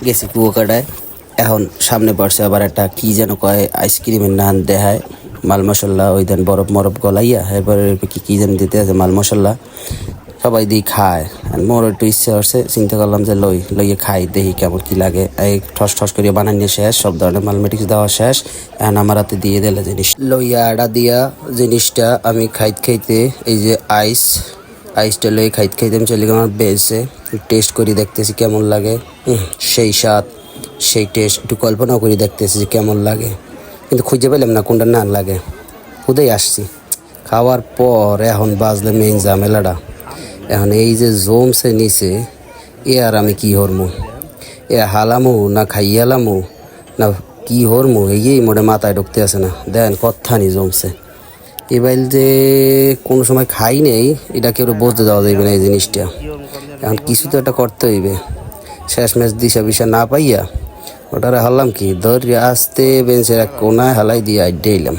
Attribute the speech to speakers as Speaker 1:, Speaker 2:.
Speaker 1: গেছি কুয়াকাটায়। এখন সামনে পড়ছে আবার একটা কি যেন কয় আইসক্রিমের নান দেখায়, মাল মশলা ওই দেন বরফ মরফ গলাইয়া এরপরে কি যেন দিতে আছে মাল মশলা, সবাই দিয়ে খায়। মোর একটু ইচ্ছা করছে, চিন্তা করলাম যে লইয়ে খাই, দেখি কেমন কি লাগে। এই ঠস ঠস করিয়া বানানিয়ে শেষ, সব ধরনের মালমেটিক্স দেওয়া শেষ। এখন আমার হাতে দিয়ে দিলে জিনিস লইয়া আডা দিয়া জিনিসটা আমি খাইতে এই যে আইসটা লই খাইতে আমি চলে গেলাম বেসে। টেস্ট করি দেখতেছি কেমন লাগে। সেই স্বাদ সেই টেস্ট একটু কল্পনা করি দেখতেছি যে কেমন লাগে, কিন্তু খুঁজে পেলাম না কোনটা না লাগে। খুদেই আসছি খাওয়ার পর, এখন বাজলে মেইন ঝামেলাটা। এখন এই যে জমছে নিচে, এ আর আমি কি হরমু, এ হালামু না খাইয়ালামু না কি হরমু, এই মোটে মাথায় ঢুকতে আসে না। দেন কথানি জমছে এবার যে কোনো সময় খাই নেই, এটা কেউ বলতে দেওয়া যাইবে না এই জিনিসটা। এখন কিছু তো একটা করতে হইবে। শেষমেশ দিশা বিশা না পাইয়া ওটারে হারলাম কি, ধরে আসতে বেঞ্চের এক কোনায় হালাই দিয়ে আড্ডে এলাম।